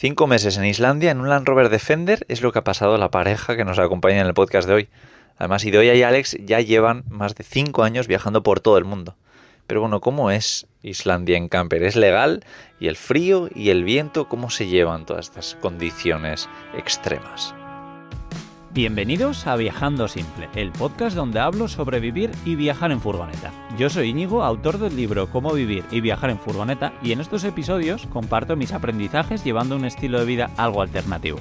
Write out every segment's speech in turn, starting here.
5 meses en Islandia en un Land Rover Defender es lo que ha pasado a la pareja que nos acompaña en el podcast de hoy. Además, Idoia y Alex ya llevan más de 5 años viajando por todo el mundo. Pero bueno, ¿cómo es Islandia en camper? ¿Es legal? ¿Y el frío y el viento? ¿Cómo se llevan todas estas condiciones extremas? Bienvenidos a Viajando Simple, el podcast donde hablo sobre vivir y viajar en furgoneta. Yo soy Íñigo, autor del libro Cómo vivir y viajar en furgoneta, y en estos episodios comparto mis aprendizajes llevando un estilo de vida algo alternativo.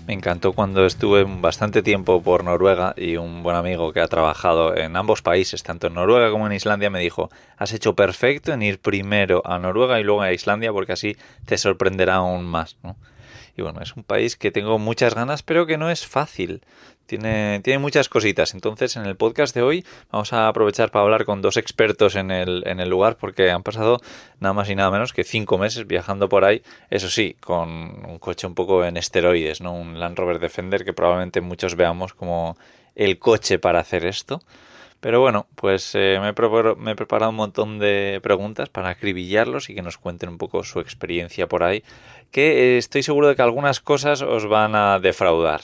Me encantó cuando estuve bastante tiempo por Noruega y un buen amigo que ha trabajado en ambos países, tanto en Noruega como en Islandia, me dijo: has hecho perfecto en ir primero a Noruega y luego a Islandia porque así te sorprenderá aún más, ¿no? Y bueno, es un país que tengo muchas ganas, pero que no es fácil. Tiene muchas cositas. Entonces, en el podcast de hoy vamos a aprovechar para hablar con dos expertos en el lugar, porque han pasado nada más y nada menos que 5 meses viajando por ahí. Eso sí, con un coche un poco en esteroides, ¿no? Un Land Rover Defender que probablemente muchos veamos como el coche para hacer esto. Pero bueno, pues me he preparado un montón de preguntas para acribillarlos y que nos cuenten un poco su experiencia por ahí, que estoy seguro de que algunas cosas os van a defraudar,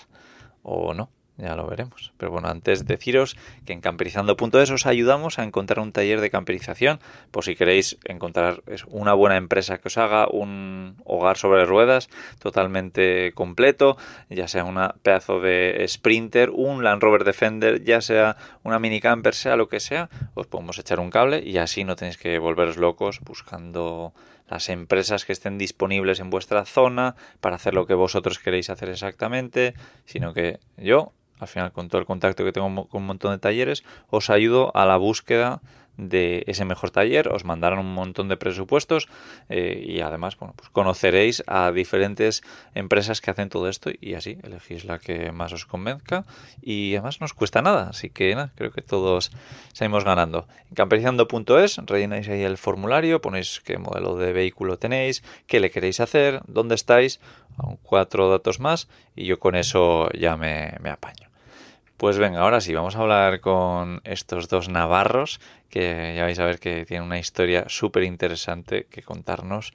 o no, ya lo veremos. Pero bueno, antes deciros que en camperizando.es os ayudamos a encontrar un taller de camperización, por si queréis encontrar una buena empresa que os haga un hogar sobre ruedas totalmente completo, ya sea una pedazo de Sprinter, un Land Rover Defender, ya sea una mini camper, sea lo que sea, os podemos echar un cable y así no tenéis que volveros locos buscando las empresas que estén disponibles en vuestra zona para hacer lo que vosotros queréis hacer exactamente, sino que yo, al final, con todo el contacto que tengo con un montón de talleres, os ayudo a la búsqueda de ese mejor taller. Os mandarán un montón de presupuestos y además, bueno, pues conoceréis a diferentes empresas que hacen todo esto y así elegís la que más os convenzca y además no os cuesta nada, así que nada, creo que todos salimos ganando. En camperizando.es rellenáis ahí el formulario, ponéis qué modelo de vehículo tenéis, qué le queréis hacer, dónde estáis, aún 4 datos más y yo con eso ya me apaño. Pues venga, ahora sí, vamos a hablar con estos dos navarros que ya vais a ver que tienen una historia súper interesante que contarnos,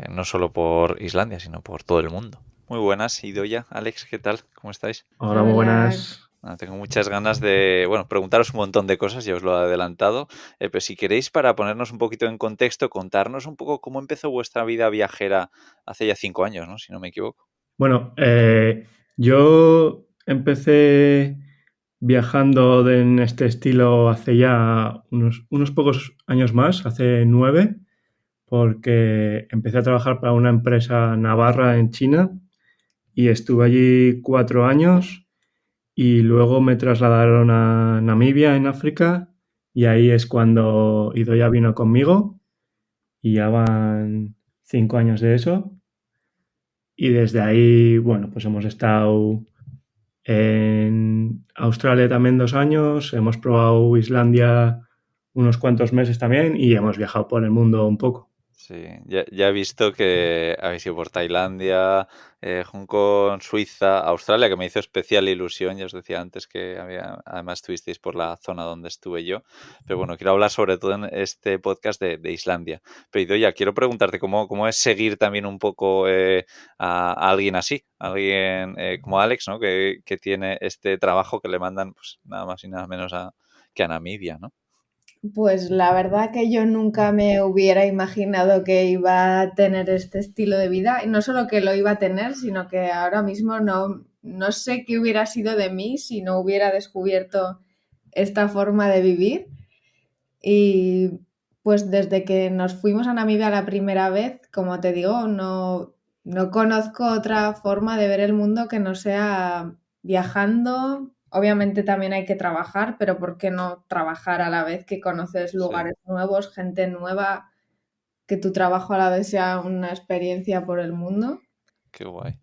no solo por Islandia, sino por todo el mundo. Muy buenas, Idoia, Alex, ¿qué tal? ¿Cómo estáis? Hola, muy buenas. Tengo muchas ganas de, bueno, preguntaros un montón de cosas, ya os lo he adelantado, pero si queréis, para ponernos un poquito en contexto, contarnos un poco cómo empezó vuestra vida viajera hace ya 5 años, ¿no? Si no me equivoco. Bueno, yo empecé viajando en este estilo hace ya unos pocos años más, hace 9, porque empecé a trabajar para una empresa navarra en China y estuve allí 4 años y luego me trasladaron a Namibia, en África, y ahí es cuando Idoia vino conmigo y ya van 5 años de eso. Y desde ahí, bueno, pues hemos estado en Australia también 2 años, hemos probado Islandia unos cuantos meses también y hemos viajado por el mundo un poco. Sí, ya he visto que habéis ido por Tailandia, Hong Kong, Suiza, Australia, que me hizo especial ilusión. Ya os decía antes que además estuvisteis por la zona donde estuve yo. Pero bueno, quiero hablar sobre todo en este podcast de Islandia. Pero Idoia, quiero preguntarte cómo es seguir también un poco a alguien así, alguien como Alex, ¿no? Que tiene este trabajo que le mandan pues nada más y nada menos que a Namibia, ¿no? Pues la verdad que yo nunca me hubiera imaginado que iba a tener este estilo de vida. Y no solo que lo iba a tener, sino que ahora mismo no sé qué hubiera sido de mí si no hubiera descubierto esta forma de vivir. Y pues desde que nos fuimos a Namibia la primera vez, como te digo, no conozco otra forma de ver el mundo que no sea viajando. Obviamente también hay que trabajar, pero ¿por qué no trabajar a la vez que conoces Sí, lugares nuevos, gente nueva, que tu trabajo a la vez sea una experiencia por el mundo? qué guay.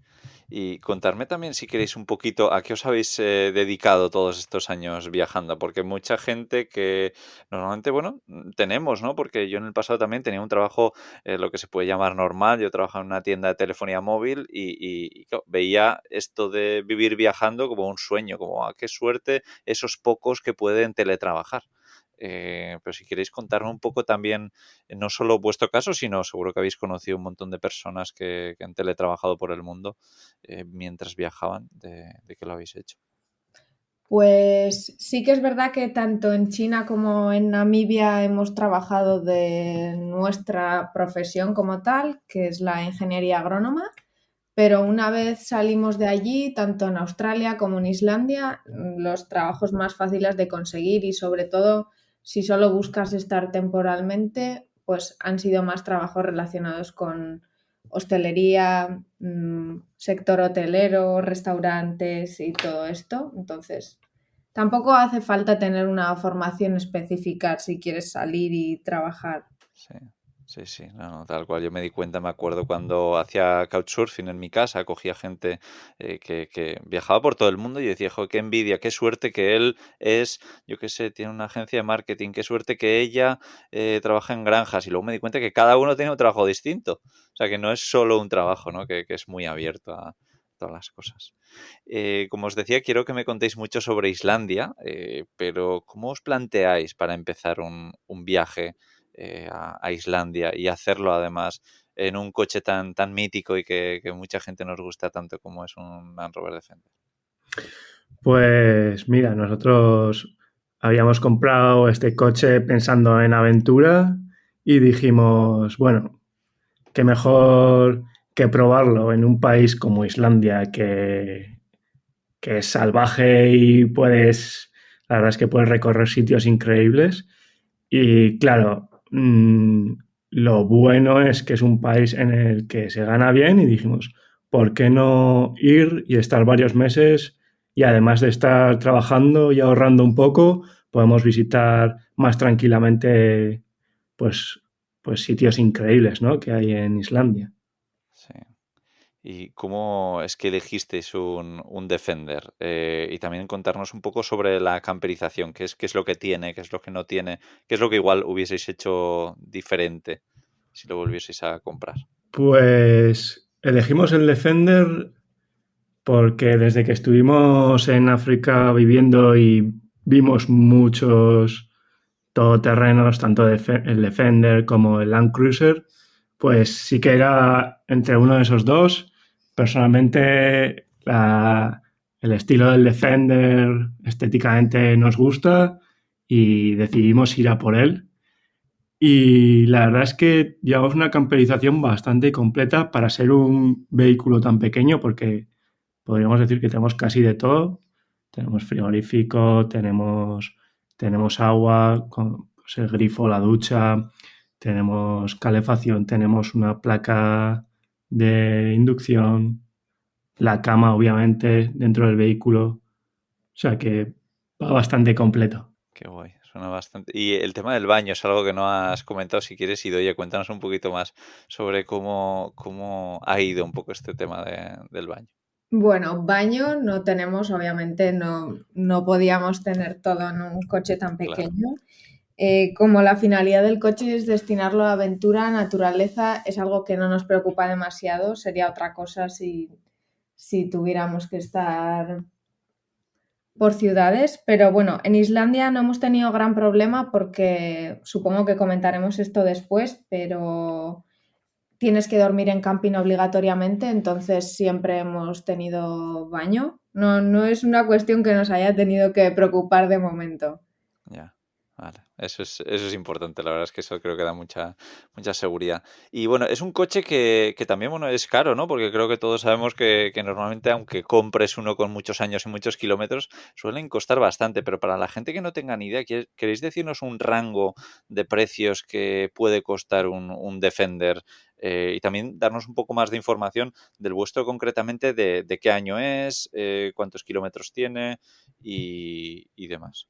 Y contarme también, si queréis, un poquito a qué os habéis dedicado todos estos años viajando, porque mucha gente que normalmente, bueno, tenemos, ¿no? Porque yo en el pasado también tenía un trabajo, lo que se puede llamar normal. Yo trabajaba en una tienda de telefonía móvil y, claro, veía esto de vivir viajando como un sueño, como a qué suerte esos pocos que pueden teletrabajar. Pero si queréis contarme un poco también, no solo vuestro caso, sino seguro que habéis conocido un montón de personas que han teletrabajado por el mundo mientras viajaban, de que lo habéis hecho. Pues sí que es verdad que tanto en China como en Namibia hemos trabajado de nuestra profesión como tal, que es la ingeniería agrónoma, pero una vez salimos de allí, tanto en Australia como en Islandia, los trabajos más fáciles de conseguir y sobre todo si solo buscas estar temporalmente, pues han sido más trabajos relacionados con hostelería, sector hotelero, restaurantes y todo esto. Entonces, tampoco hace falta tener una formación específica si quieres salir y trabajar. Sí, sí, sí, no, no, tal cual. Yo me di cuenta, me acuerdo cuando hacía couchsurfing en mi casa, cogía gente que viajaba por todo el mundo y yo decía, jo, qué envidia, qué suerte que él es, yo qué sé, tiene una agencia de marketing, qué suerte que ella trabaja en granjas. Y luego me di cuenta que cada uno tiene un trabajo distinto. O sea, que no es solo un trabajo, ¿no? Que es muy abierto a todas las cosas. Como os decía, quiero que me contéis mucho sobre Islandia, pero ¿cómo os planteáis para empezar un viaje a Islandia y hacerlo además en un coche tan mítico y que mucha gente nos gusta tanto como es un Land Rover Defender? Pues mira, nosotros habíamos comprado este coche pensando en aventura y dijimos, bueno, qué mejor que probarlo en un país como Islandia, que es salvaje y la verdad es que puedes recorrer sitios increíbles. Y claro, lo bueno es que es un país en el que se gana bien y dijimos, ¿por qué no ir y estar varios meses? Y además de estar trabajando y ahorrando un poco, podemos visitar más tranquilamente pues, pues sitios increíbles, ¿no? Que hay en Islandia. Sí. ¿Y cómo es que elegisteis un Defender? Y también contarnos un poco sobre la camperización, qué es lo que tiene, qué es lo que no tiene, qué es lo que igual hubieseis hecho diferente si lo volvieseis a comprar. Pues elegimos el Defender porque desde que estuvimos en África viviendo y vimos muchos todoterrenos, tanto el Defender como el Land Cruiser, pues sí que era entre uno de esos dos. Personalmente, el estilo del Defender estéticamente nos gusta y decidimos ir a por él. Y la verdad es que llevamos una camperización bastante completa para ser un vehículo tan pequeño, porque podríamos decir que tenemos casi de todo. Tenemos frigorífico, tenemos agua, pues el grifo, la ducha, tenemos calefacción, tenemos una placa de inducción, la cama, obviamente, dentro del vehículo. O sea que va bastante completo. Qué guay, suena bastante. Y el tema del baño es algo que no has comentado. Si quieres, Idoia, cuéntanos un poquito más sobre cómo ha ido un poco este tema del baño. Bueno, baño no tenemos, obviamente no podíamos tener todo en un coche tan Claro, pequeño. Como la finalidad del coche es destinarlo a aventura, naturaleza, es algo que no nos preocupa demasiado. Sería otra cosa si tuviéramos que estar por ciudades, pero bueno, en Islandia no hemos tenido gran problema porque supongo que comentaremos esto después, pero tienes que dormir en camping obligatoriamente, entonces siempre hemos tenido baño. No es una cuestión que nos haya tenido que preocupar de momento. ya. Vale. Eso es importante, la verdad es que eso creo que da mucha seguridad. Y bueno, es un coche que también, bueno, es caro, ¿no? Porque creo que todos sabemos que normalmente, aunque compres uno con muchos años y muchos kilómetros, suelen costar bastante. Pero para la gente que no tenga ni idea, ¿queréis decirnos un rango de precios que puede costar un Defender? Y también darnos un poco más de información del vuestro concretamente, de qué año es, cuántos kilómetros tiene y demás.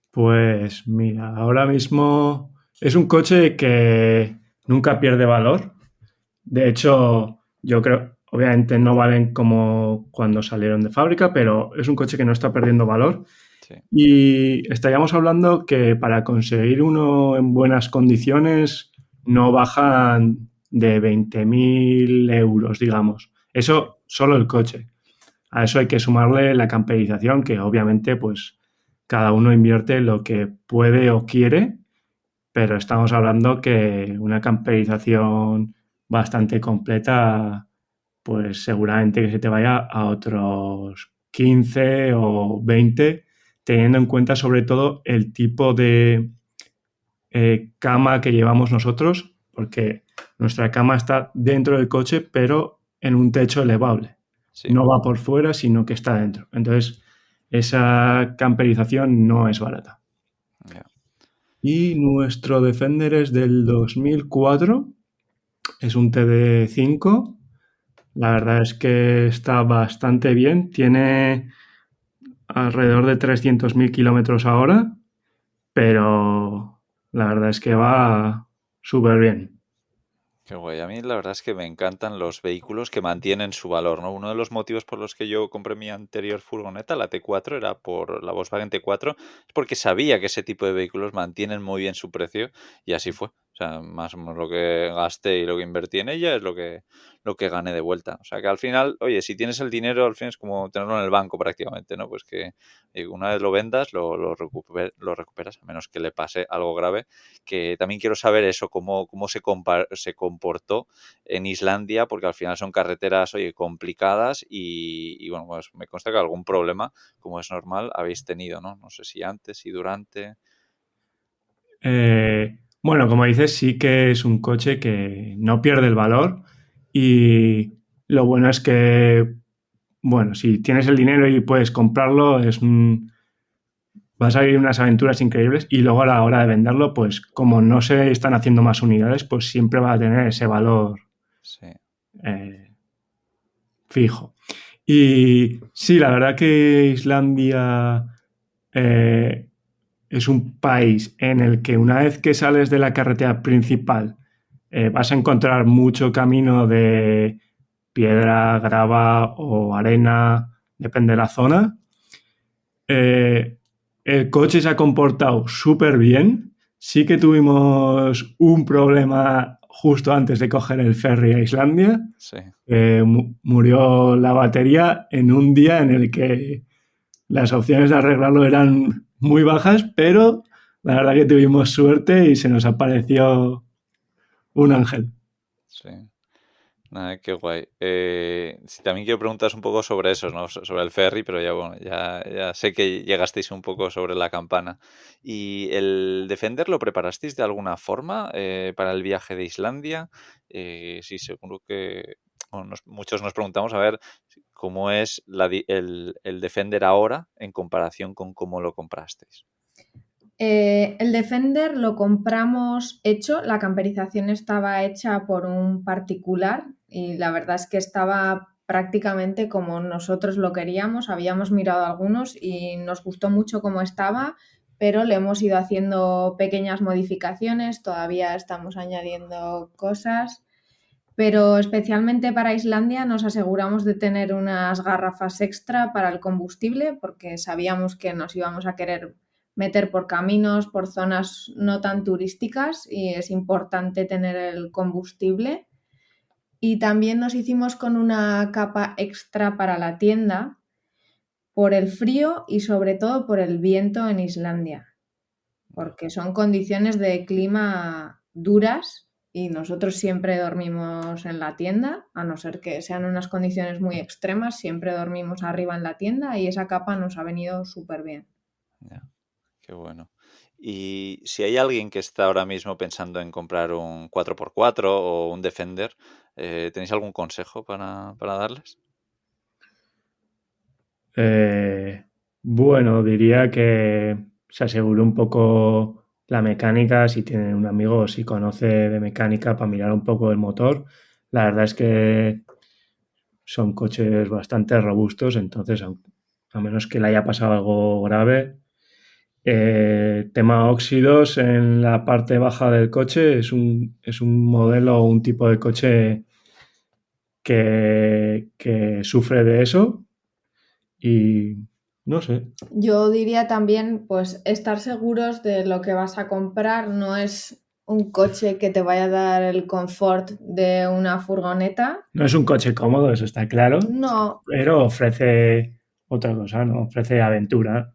Pues mira, ahora mismo es un coche que nunca pierde valor. De hecho, yo creo, obviamente no valen como cuando salieron de fábrica, pero es un coche que no está perdiendo valor. Sí. Y estaríamos hablando que para conseguir uno en buenas condiciones no bajan de 20.000 euros, digamos. Eso solo el coche. A eso hay que sumarle la camperización, que obviamente pues cada uno invierte lo que puede o quiere, pero estamos hablando que una camperización bastante completa, pues seguramente que se te vaya a otros 15 o 20, teniendo en cuenta sobre todo el tipo de cama que llevamos nosotros, porque nuestra cama está dentro del coche, pero en un techo elevable. Sí. No va por fuera, sino que está dentro. Entonces, esa camperización no es barata. Ya. Y nuestro Defender es del 2004, es un TD5. La verdad es que está bastante bien, tiene alrededor de 300.000 kilómetros ahora, pero la verdad es que va súper bien. Qué guay. A mí la verdad es que me encantan los vehículos que mantienen su valor, ¿no? Uno de los motivos por los que yo compré mi anterior furgoneta, la T4, era por la Volkswagen T4, es porque sabía que ese tipo de vehículos mantienen muy bien su precio y así fue. O sea, más o menos lo que gasté y lo que invertí en ella es lo que gané de vuelta. O sea, que al final, oye, si tienes el dinero, al fin es como tenerlo en el banco prácticamente, ¿no? Pues que una vez lo vendas, lo recuperas, a menos que le pase algo grave, que también quiero saber eso, cómo se comportó en Islandia, porque al final son carreteras, oye, complicadas y bueno, pues me consta que algún problema, como es normal, habéis tenido, ¿no? No sé si antes y durante. Bueno, como dices, sí que es un coche que no pierde el valor y lo bueno es que, bueno, si tienes el dinero y puedes comprarlo, vas a vivir unas aventuras increíbles y luego a la hora de venderlo, pues como no se están haciendo más unidades, pues siempre va a tener ese valor Sí, eh, fijo. Y sí, la verdad que Islandia eh, es un país en el que una vez que sales de la carretera principal vas a encontrar mucho camino de piedra, grava o arena, depende de la zona. Eh, el coche se ha comportado súper bien. Sí que tuvimos un problema justo antes de coger el ferry a Islandia. sí. Murió la batería en un día en el que las opciones de arreglarlo eran muy bajas, pero la verdad que tuvimos suerte y se nos apareció un ángel. Sí. Nada, qué guay. Sí, también quiero preguntaros un poco sobre eso, ¿no? Sobre el ferry, pero ya bueno, ya sé que llegasteis un poco sobre la campana. ¿Y el Defender lo preparasteis de alguna forma para el viaje de Islandia? Sí, seguro que bueno, muchos nos preguntamos a ver cómo es el Defender ahora en comparación con cómo lo comprasteis. El Defender lo compramos hecho, la camperización estaba hecha por un particular y la verdad es que estaba prácticamente como nosotros lo queríamos. Habíamos mirado algunos y nos gustó mucho cómo estaba, pero le hemos ido haciendo pequeñas modificaciones, todavía estamos añadiendo cosas, pero especialmente para Islandia nos aseguramos de tener unas garrafas extra para el combustible porque sabíamos que nos íbamos a querer meter por caminos, por zonas no tan turísticas y es importante tener el combustible. Y también nos hicimos con una capa extra para la tienda por el frío y sobre todo por el viento en Islandia, porque son condiciones de clima duras y nosotros siempre dormimos en la tienda, a no ser que sean unas condiciones muy extremas, siempre dormimos arriba en la tienda y esa capa nos ha venido súper bien. Ya, qué bueno. Y si hay alguien que está ahora mismo pensando en comprar un 4x4 o un Defender, ¿tenéis algún consejo para darles? Eh, bueno, diría que se asegure un poco la mecánica, si tiene un amigo o si conoce de mecánica para mirar un poco el motor. La verdad es que son coches bastante robustos, entonces a menos que le haya pasado algo grave, tema óxidos en la parte baja del coche es un modelo o un tipo de coche que sufre de eso y no sé. Yo diría también, pues, estar seguros de lo que vas a comprar. No es un coche que te vaya a dar el confort de una furgoneta. No es un coche cómodo, eso está claro, No, pero ofrece otra cosa, ¿no? Ofrece aventura.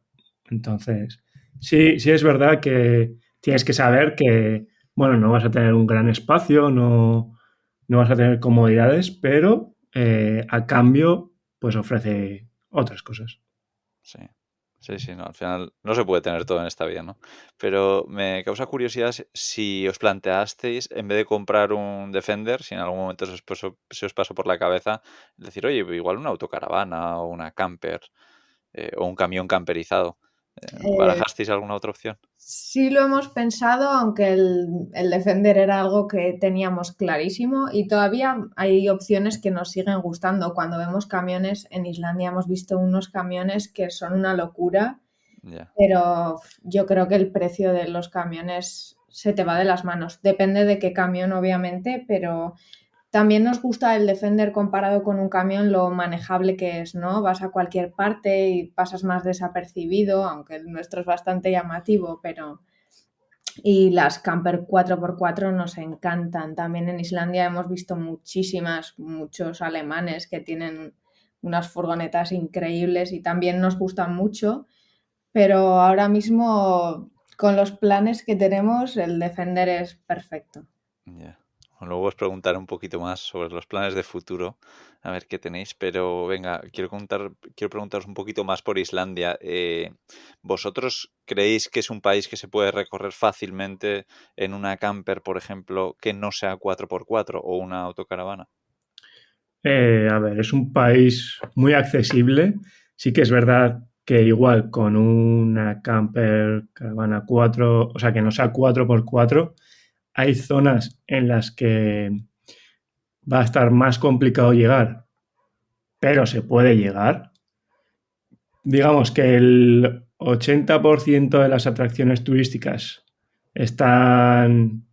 Entonces, sí es verdad que tienes que saber que, bueno, no vas a tener un gran espacio, no vas a tener comodidades, pero a cambio, pues ofrece otras cosas. Sí, sí, sí, no, al final no se puede tener todo en esta vida, ¿no? Pero me causa curiosidad si os planteasteis, en vez de comprar un Defender, si en algún momento se os pasó por la cabeza decir, oye, igual una autocaravana o una camper o un camión camperizado. eh, ¿Barajasteis alguna otra opción? sí lo hemos pensado, aunque el Defender era algo que teníamos clarísimo y todavía hay opciones que nos siguen gustando. Cuando vemos camiones, en Islandia hemos visto unos camiones que son una locura, Ya, pero yo creo que el precio de los camiones se te va de las manos. Depende de qué camión, obviamente, pero también nos gusta el Defender comparado con un camión, lo manejable que es, ¿no? Vas a cualquier parte y pasas más desapercibido, aunque el nuestro es bastante llamativo, pero... Y las camper 4x4 nos encantan. También en Islandia hemos visto muchos alemanes que tienen unas furgonetas increíbles y también nos gustan mucho, pero ahora mismo con los planes que tenemos, el Defender es perfecto. ya. Luego os preguntaré un poquito más sobre los planes de futuro, a ver qué tenéis, pero venga, quiero preguntaros un poquito más por Islandia. ¿Vosotros creéis que es un país que se puede recorrer fácilmente en una camper, por ejemplo, que no sea 4x4 o una autocaravana? A ver, es un país muy accesible. Sí que es verdad que igual con una camper caravana 4, o sea, que no sea 4x4, hay zonas en las que va a estar más complicado llegar, pero se puede llegar. Digamos que el 80% de las atracciones turísticas están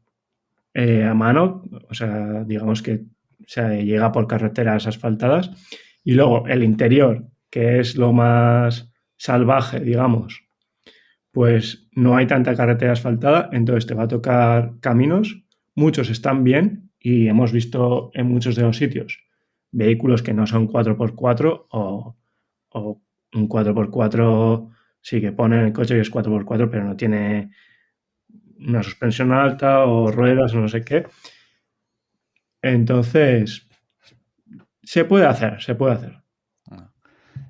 a mano, o sea, digamos que se llega por carreteras asfaltadas. Y luego el interior, que es lo más salvaje, digamos, pues no hay tanta carretera asfaltada, entonces te va a tocar caminos, muchos están bien y hemos visto en muchos de los sitios vehículos que no son 4x4 o un 4x4 sí que pone en el coche que es 4x4 pero no tiene una suspensión alta o ruedas o no sé qué. Entonces, se puede hacer, se puede hacer. Ah.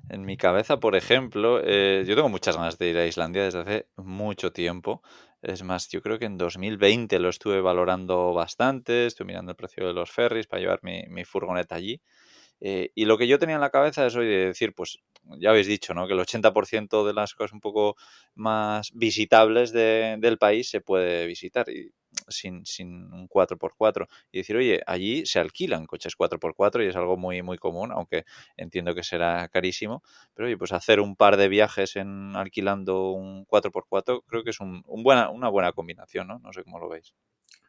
En mi cabeza, por ejemplo, yo tengo muchas ganas de ir a Islandia desde hace mucho tiempo. Es más, yo creo que en 2020 lo estuve valorando bastante, estuve mirando el precio de los ferries para llevar mi furgoneta allí. Y lo que yo tenía en la cabeza es hoy de decir, pues ya habéis dicho, ¿no? Que el 80% de las cosas un poco más visitables del país se puede visitar y sin un 4x4. Y decir, oye, allí se alquilan coches 4x4 y es algo muy, muy común, aunque entiendo que será carísimo. Pero oye, pues hacer un par de viajes alquilando un 4x4 creo que es una buena combinación, ¿no? No sé cómo lo veis.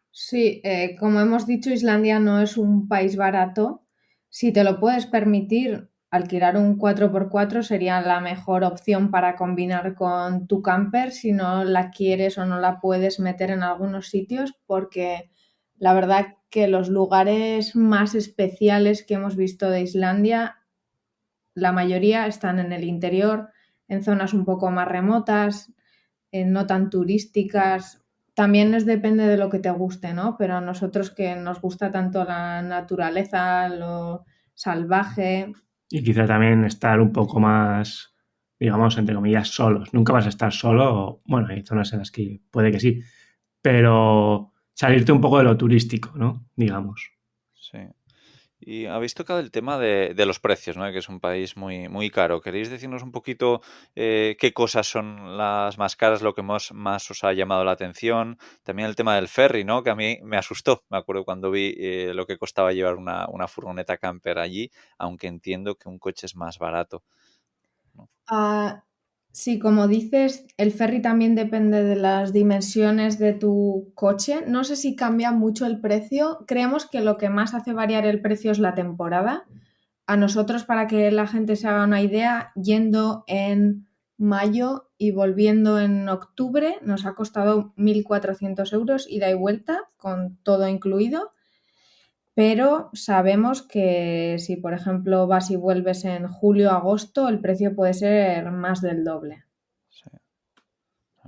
Sí, como hemos dicho, Islandia no es un país barato. Si te lo puedes permitir, alquilar un 4x4 sería la mejor opción para combinar con tu camper si no la quieres o no la puedes meter en algunos sitios, porque la verdad que los lugares más especiales que hemos visto de Islandia, la mayoría están en el interior, en zonas un poco más remotas, no tan turísticas. También depende de lo que te guste, ¿no? Pero a nosotros que nos gusta tanto la naturaleza, lo salvaje. Y quizá también estar un poco más, digamos, entre comillas, solos. Nunca vas a estar solo, bueno, hay zonas en las que puede que sí, pero salirte un poco de lo turístico, ¿no? Digamos. Sí. Y habéis tocado el tema de los precios, ¿no? Que es un país muy, muy caro. ¿Queréis decirnos un poquito qué cosas son las más caras, lo que más os ha llamado la atención? También el tema del ferry, ¿no? Que a mí me asustó. Me acuerdo cuando vi lo que costaba llevar una furgoneta camper allí, aunque entiendo que un coche es más barato, ¿no? Ah, Sí, como dices, el ferry también depende de las dimensiones de tu coche. No sé si cambia mucho el precio. Creemos que lo que más hace variar el precio es la temporada. A nosotros, para que la gente se haga una idea, yendo en mayo y volviendo en octubre, nos ha costado 1.400 euros ida y vuelta, con todo incluido. Pero sabemos que si, por ejemplo, vas y vuelves en julio o agosto, el precio puede ser más del doble. Sí.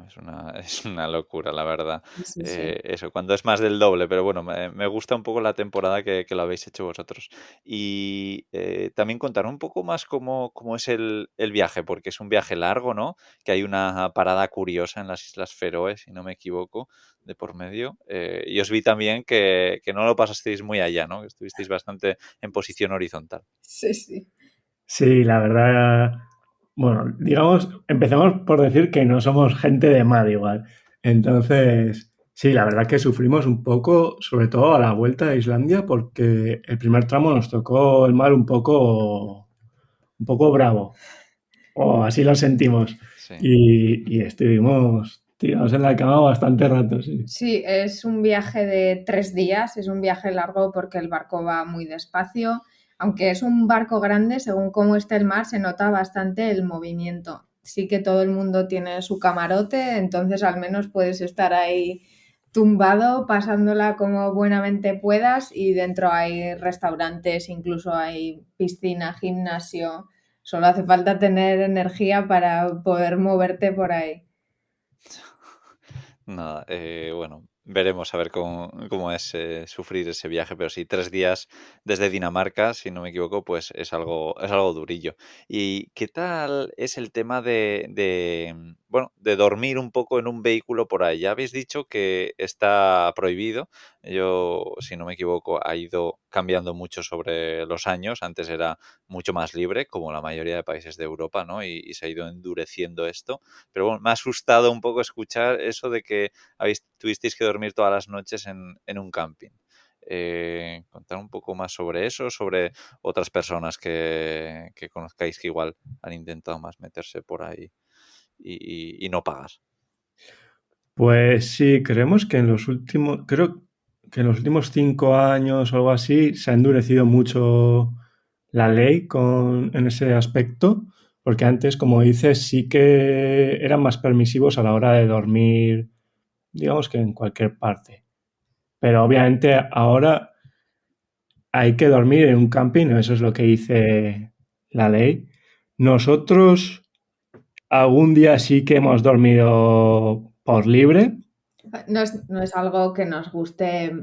Es una locura, la verdad. Sí, sí, sí. Eso, cuando es más del doble, pero bueno, me gusta un poco la temporada que lo habéis hecho vosotros. Y también contar un poco más cómo es el viaje, porque es un viaje largo, ¿no? Que hay una parada curiosa en las Islas Feroe, si no me equivoco, de por medio. Y os vi también que no lo pasasteis muy allá, ¿no? Que estuvisteis bastante en posición horizontal. Sí, sí. Sí, la verdad, bueno, digamos, empezamos por decir que no somos gente de mar igual. Entonces, sí, la verdad que sufrimos un poco, sobre todo a la vuelta de Islandia, porque el primer tramo nos tocó el mar un poco bravo, o así lo sentimos. Sí. Y estuvimos tirados en la cama bastante rato, sí. Sí, es un viaje de 3 días, es un viaje largo porque el barco va muy despacio. Aunque es un barco grande, según cómo esté el mar, se nota bastante el movimiento. Sí que todo el mundo tiene su camarote, entonces al menos puedes estar ahí tumbado, pasándola como buenamente puedas y dentro hay restaurantes, incluso hay piscina, gimnasio. Solo hace falta tener energía para poder moverte por ahí. Nada, bueno, veremos a ver cómo es sufrir ese viaje, pero sí, 3 días desde Dinamarca, si no me equivoco, pues es algo durillo. ¿Y qué tal es el tema bueno, de dormir un poco en un vehículo por ahí? Ya habéis dicho que está prohibido. Yo, si no me equivoco, ha ido cambiando mucho sobre los años. Antes era mucho más libre, como la mayoría de países de Europa, ¿no? Y se ha ido endureciendo esto. Pero bueno, me ha asustado un poco escuchar eso de que tuvisteis que dormir todas las noches en un camping. Contar un poco más sobre eso, sobre otras personas que conozcáis que igual han intentado más meterse por ahí y no pagar. Pues sí, creemos que creo que en los últimos 5 años o algo así se ha endurecido mucho la ley en ese aspecto, porque antes, como dices, sí que eran más permisivos a la hora de dormir, digamos que en cualquier parte. Pero obviamente ahora hay que dormir en un camping, eso es lo que dice la ley. Nosotros algún día sí que hemos dormido por libre. No es algo que nos guste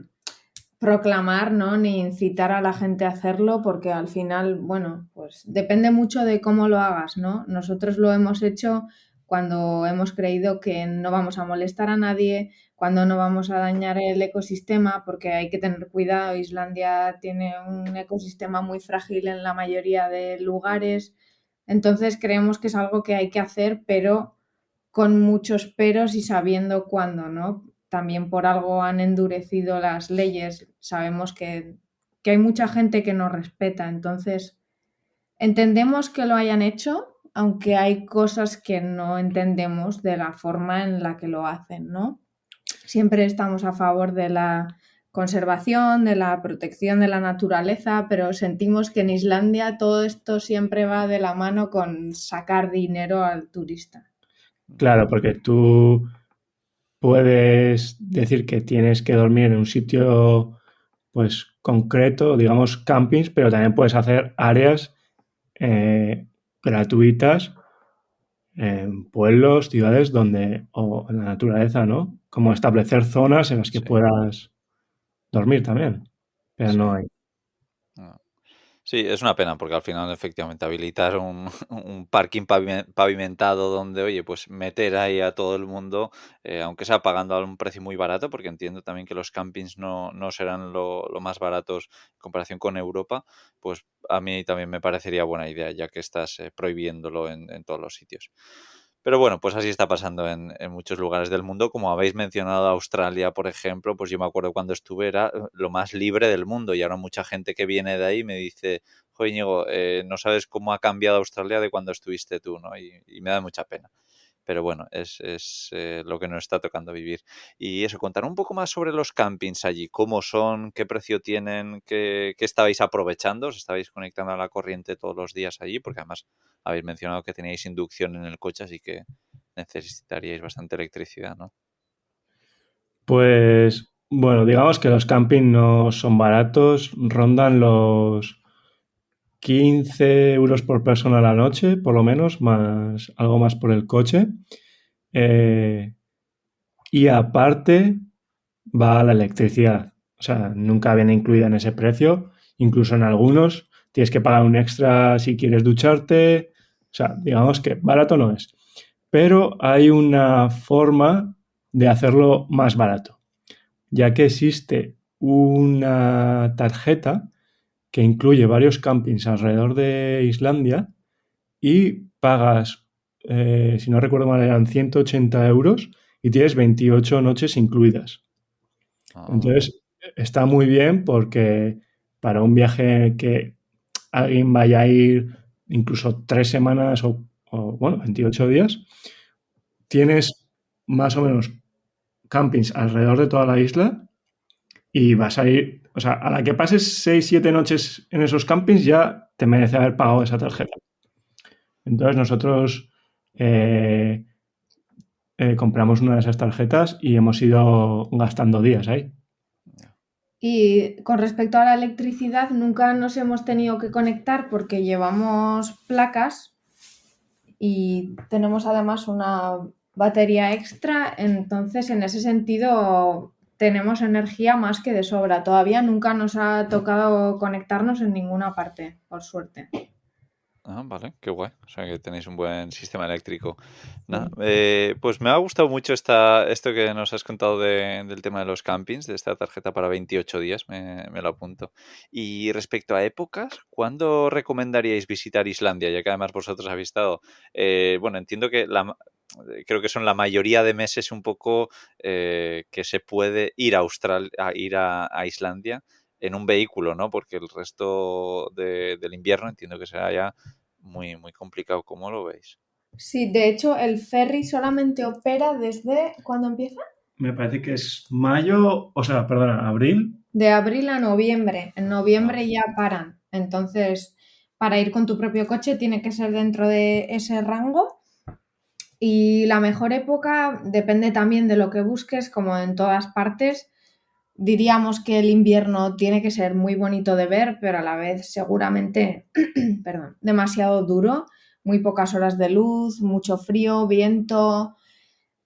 proclamar, ¿no? Ni incitar a la gente a hacerlo, porque al final, bueno, pues depende mucho de cómo lo hagas, ¿no? Nosotros lo hemos hecho cuando hemos creído que no vamos a molestar a nadie, cuando no vamos a dañar el ecosistema, porque hay que tener cuidado. Islandia tiene un ecosistema muy frágil en la mayoría de lugares, entonces creemos que es algo que hay que hacer, pero con muchos peros y sabiendo cuándo, ¿no? También por algo han endurecido las leyes. Sabemos que hay mucha gente que no respeta, entonces entendemos que lo hayan hecho, aunque hay cosas que no entendemos de la forma en la que lo hacen, ¿no? Siempre estamos a favor de la conservación, de la protección de la naturaleza, pero sentimos que en Islandia todo esto siempre va de la mano con sacar dinero al turista. Claro, porque tú puedes decir que tienes que dormir en un sitio pues concreto, digamos campings, pero también puedes hacer áreas gratuitas en pueblos, ciudades o en la naturaleza, ¿no? Como establecer zonas en las que Sí, puedas dormir también, pero sí. no hay. Ah. Sí, es una pena porque al final efectivamente habilitar un parking pavimentado donde, oye, pues meter ahí a todo el mundo, aunque sea pagando a un precio muy barato, porque entiendo también que los campings no serán lo más baratos en comparación con Europa, pues a mí también me parecería buena idea, ya que estás prohibiéndolo en todos los sitios. Pero bueno, pues así está pasando en muchos lugares del mundo. Como habéis mencionado, Australia, por ejemplo, pues yo me acuerdo cuando estuve era lo más libre del mundo y ahora mucha gente que viene de ahí me dice, joder, Íñigo, no sabes cómo ha cambiado Australia de cuando estuviste tú, ¿no? Y me da mucha pena. Pero bueno, es lo que nos está tocando vivir. Y eso, contar un poco más sobre los campings allí, cómo son, qué precio tienen, qué estabais aprovechando, os estabais conectando a la corriente todos los días allí, porque además habéis mencionado que teníais inducción en el coche, así que necesitaríais bastante electricidad, ¿no? Pues bueno, digamos que los camping no son baratos, rondan los 15 euros por persona a la noche, por lo menos, más algo más por el coche. Eh, y aparte va la electricidad. O sea, nunca viene incluida en ese precio. Incluso en algunos tienes que pagar un extra si quieres ducharte. O sea, digamos que barato no es. Pero hay una forma de hacerlo más barato, ya que existe una tarjeta que incluye varios campings alrededor de Islandia y pagas, si no recuerdo mal, eran 180 euros y tienes 28 noches incluidas. Ah, Entonces, está muy bien porque para un viaje que alguien vaya a ir incluso 3 semanas bueno, 28 días, tienes más o menos campings alrededor de toda la isla y vas a ir, o sea, a la que pases 6 7 noches en esos campings ya te merece haber pagado esa tarjeta. Entonces nosotros eh, compramos una de esas tarjetas y hemos ido gastando días ahí. Y con respecto a la electricidad, nunca nos hemos tenido que conectar porque llevamos placas y tenemos además una batería extra, entonces en ese sentido tenemos energía más que de sobra. Todavía nunca nos ha tocado conectarnos en ninguna parte, por suerte. vale, qué guay. O sea que tenéis un buen sistema eléctrico. Nada, Sí. pues me ha gustado mucho esto que nos has contado del tema de los campings, de esta tarjeta para 28 días, me lo apunto. Y respecto a épocas, ¿cuándo recomendaríais visitar Islandia? Ya que además vosotros habéis estado, bueno, entiendo que creo que son la mayoría de meses un poco que se puede ir a ir a Islandia en un vehículo, ¿no? Porque el resto del invierno entiendo que será ya muy, muy complicado. ¿Cómo lo veis? Sí, de hecho, el ferry solamente opera desde... ¿Cuándo empieza? Me parece que es mayo, o sea, perdona, abril. De abril a noviembre. En Ah, noviembre ya paran. Entonces, para ir con tu propio coche tiene que ser dentro de ese rango. Y la mejor época depende también de lo que busques, como en todas partes. Diríamos que el invierno tiene que ser muy bonito de ver, pero a la vez seguramente, perdón, demasiado duro, muy pocas horas de luz, mucho frío, viento.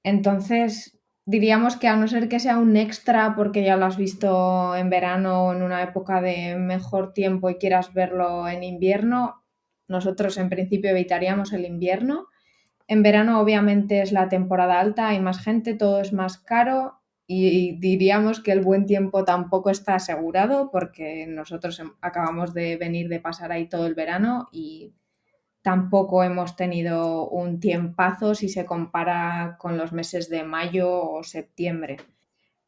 Entonces, diríamos que a no ser que sea un extra porque ya lo has visto en verano o en una época de mejor tiempo y quieras verlo en invierno, nosotros en principio evitaríamos el invierno. En verano obviamente es la temporada alta, hay más gente, todo es más caro y diríamos que el buen tiempo tampoco está asegurado porque nosotros acabamos de venir de pasar ahí todo el verano y tampoco hemos tenido un tiempazo si se compara con los meses de mayo o septiembre.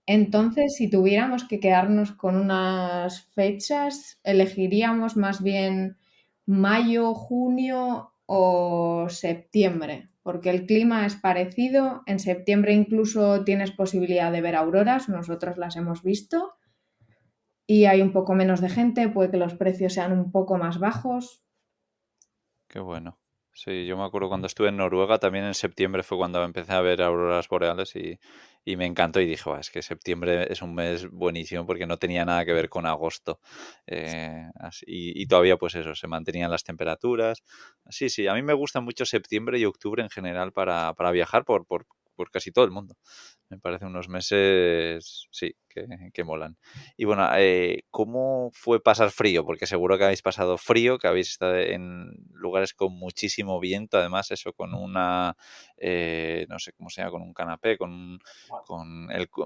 Entonces, si tuviéramos que quedarnos con unas fechas, elegiríamos más bien mayo, junio o septiembre, porque el clima es parecido. En septiembre incluso tienes posibilidad de ver auroras, nosotros las hemos visto y hay un poco menos de gente, puede que los precios sean un poco más bajos. qué bueno. Sí, yo me acuerdo cuando estuve en Noruega, también en septiembre fue cuando empecé a ver auroras boreales y me encantó y dije, "Buah, es que septiembre es un mes buenísimo porque no tenía nada que ver con agosto. Y todavía pues eso, se mantenían las temperaturas. Sí, sí, a mí me gusta mucho septiembre y octubre en general para viajar por casi todo el mundo. Me parecen unos meses, sí, que molan. Y bueno, ¿cómo fue pasar frío? Porque seguro que habéis pasado frío, que habéis estado en lugares con muchísimo viento, además eso, con no sé cómo se llama, con un canapé,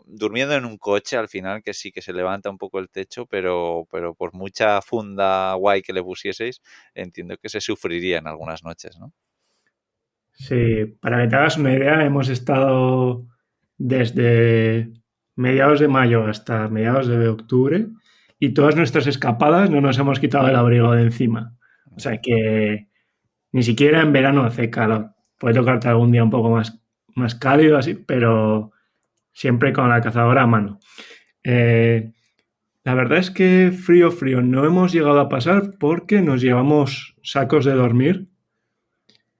durmiendo en un coche al final, que sí que se levanta un poco el techo, pero por mucha funda guay que le pusieseis, entiendo que se sufriría en algunas noches, ¿no? Sí, para que te hagas una idea, hemos estado desde mediados de mayo hasta mediados de octubre y todas nuestras escapadas no nos hemos quitado el abrigo de encima. O sea que ni siquiera en verano hace calor. Puede tocarte algún día un poco más cálido, así, pero siempre con la cazadora a mano. La verdad es que frío no hemos llegado a pasar porque nos llevamos sacos de dormir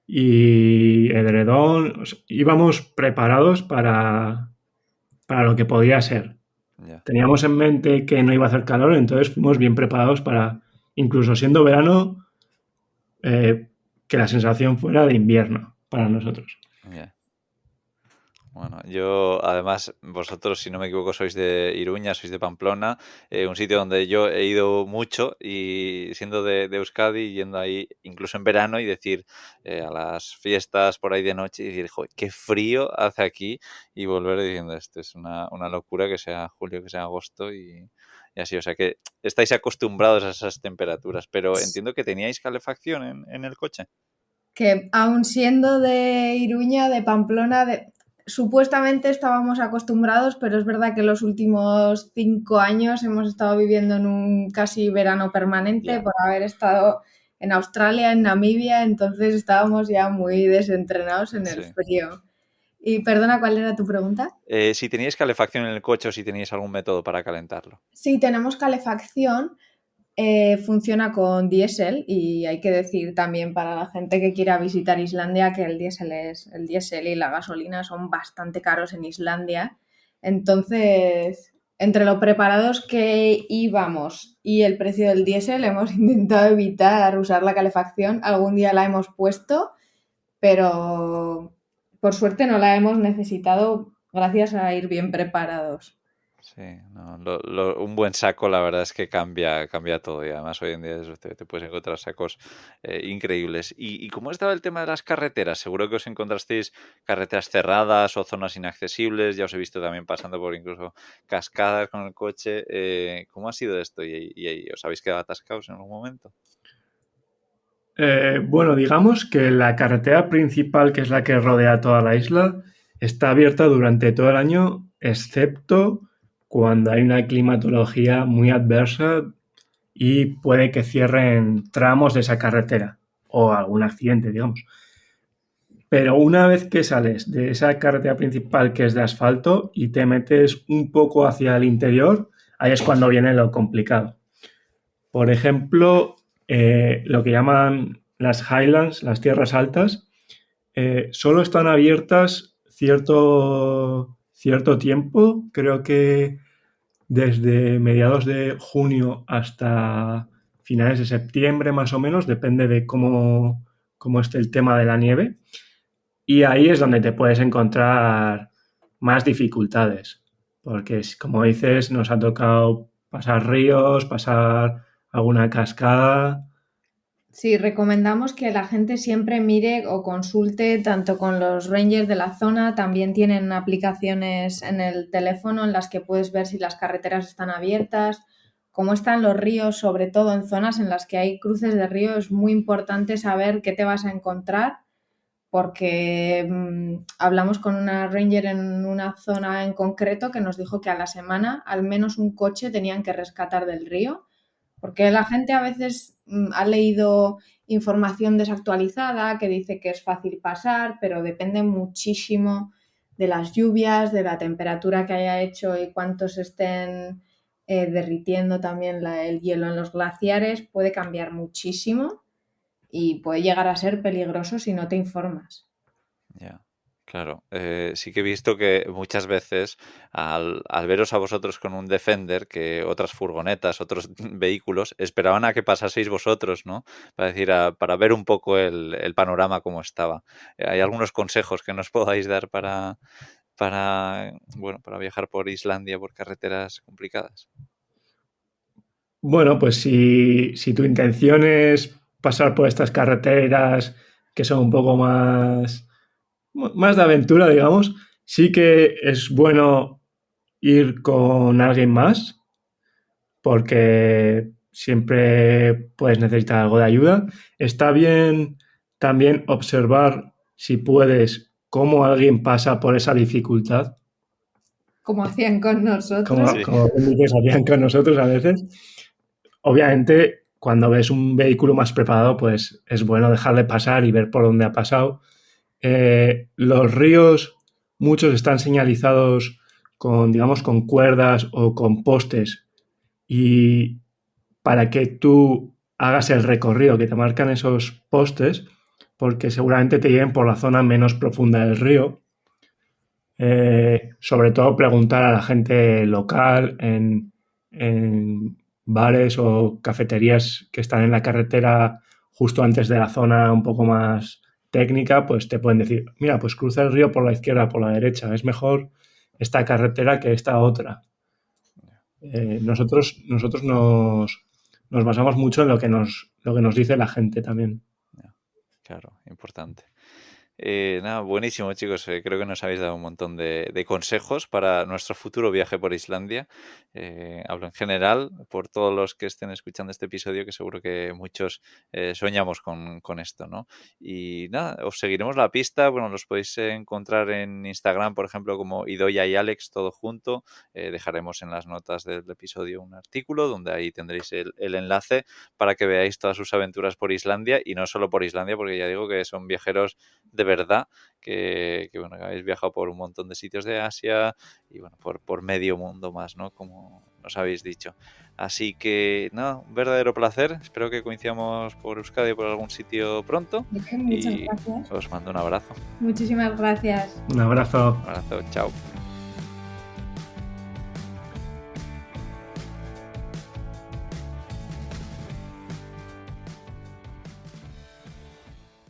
y edredón. O sea, íbamos preparados para lo que podía ser. Ya. Teníamos en mente que no iba a hacer calor, entonces fuimos bien preparados para, incluso siendo verano, que la sensación fuera de invierno para nosotros. Ya. Bueno, yo además, vosotros, si no me equivoco, sois de Iruña, sois de Pamplona, un sitio donde yo he ido mucho y siendo de Euskadi, yendo ahí incluso en verano y decir a las fiestas por ahí de noche y decir, joder, qué frío hace aquí y volver diciendo, esto es una locura que sea julio, que sea agosto y así, o sea que estáis acostumbrados a esas temperaturas, pero entiendo que teníais calefacción en el coche. Que aun siendo de Iruña, de Pamplona, supuestamente estábamos acostumbrados, pero es verdad que los últimos 5 años hemos estado viviendo en un casi verano permanente por haber estado en Australia, en Namibia, entonces estábamos ya muy desentrenados en el frío. Y perdona, ¿cuál era tu pregunta? Si teníais calefacción en el coche o si teníais algún método para calentarlo. Sí, tenemos calefacción. Funciona con diésel y hay que decir también para la gente que quiera visitar Islandia que el diésel y la gasolina son bastante caros en Islandia. Entonces, entre lo preparados que íbamos y el precio del diésel, hemos intentado evitar usar la calefacción. Algún día la hemos puesto, pero por suerte no la hemos necesitado gracias a ir bien preparados. Sí, no, un buen saco la verdad es que cambia todo y además hoy en día te puedes encontrar sacos increíbles. ¿Y cómo estaba el tema de las carreteras? Seguro que os encontrasteis carreteras cerradas o zonas inaccesibles, ya os he visto también pasando por incluso cascadas con el coche. ¿Cómo ha sido esto? ¿Y os habéis quedado atascados en algún momento? Bueno, digamos que la carretera principal, que es la que rodea toda la isla, está abierta durante todo el año, excepto cuando hay una climatología muy adversa y puede que cierren tramos de esa carretera o algún accidente, digamos. Pero una vez que sales de esa carretera principal que es de asfalto y te metes un poco hacia el interior, ahí es cuando viene lo complicado. Por ejemplo, lo que llaman las Highlands, las tierras altas, solo están abiertas cierto tiempo, creo que desde mediados de junio hasta finales de septiembre más o menos, depende de cómo esté el tema de la nieve. Y ahí es donde te puedes encontrar más dificultades, porque como dices, nos ha tocado pasar ríos, pasar alguna cascada. Sí, recomendamos que la gente siempre mire o consulte tanto con los rangers de la zona, también tienen aplicaciones en el teléfono en las que puedes ver si las carreteras están abiertas, cómo están los ríos, sobre todo en zonas en las que hay cruces de río, es muy importante saber qué te vas a encontrar porque hablamos con una ranger en una zona en concreto que nos dijo que a la semana al menos un coche tenían que rescatar del río. Porque la gente a veces ha leído información desactualizada que dice que es fácil pasar, pero depende muchísimo de las lluvias, de la temperatura que haya hecho y cuántos estén derritiendo también el hielo en los glaciares. Puede cambiar muchísimo y puede llegar a ser peligroso si no te informas. Ya, claro. Sí que he visto que muchas veces al veros a vosotros con un Defender, que otras furgonetas, otros vehículos, esperaban a que pasaseis vosotros, ¿no? Para decir, para ver un poco el panorama como estaba. ¿Hay algunos consejos que nos podáis dar para viajar por Islandia, por carreteras complicadas? Bueno, pues si tu intención es pasar por estas carreteras que son un poco más de aventura, digamos, sí que es bueno ir con alguien más, porque siempre puedes necesitar algo de ayuda. Está bien también observar, si puedes, cómo alguien pasa por esa dificultad, Como hacían con nosotros. Como dices, hacían con nosotros a veces. Obviamente, cuando ves un vehículo más preparado, pues es bueno dejarle pasar y ver por dónde ha pasado. Los ríos, muchos están señalizados con, digamos, con cuerdas o con postes, y para que tú hagas el recorrido que te marcan esos postes, porque seguramente te lleven por la zona menos profunda del río. Sobre todo preguntar a la gente local en bares o cafeterías que están en la carretera justo antes de la zona un poco más técnica, pues te pueden decir, mira, pues cruza el río por la izquierda, por la derecha, es mejor esta carretera que esta otra. Nosotros nos basamos mucho en lo que nos dice la gente también. Claro, importante. Nada, buenísimo, chicos. Creo que nos habéis dado un montón de consejos para nuestro futuro viaje por Islandia. Hablo en general por todos los que estén escuchando este episodio, que seguro que muchos soñamos con esto, ¿no? Y nada, os seguiremos la pista. Bueno, los podéis encontrar en Instagram, por ejemplo, como Idoia y Alex, todo junto. Dejaremos en las notas del episodio un artículo donde ahí tendréis el enlace para que veáis todas sus aventuras por Islandia, y no solo por Islandia, porque ya digo que son viajeros de verdad, que bueno, que habéis viajado por un montón de sitios de Asia y bueno, por medio mundo más, ¿no? Como nos habéis dicho. Así que nada, un verdadero placer. Espero que coincidamos por Euskadi o por algún sitio pronto. Muchas gracias. Os mando un abrazo. Muchísimas gracias. Un abrazo. Un abrazo, chao.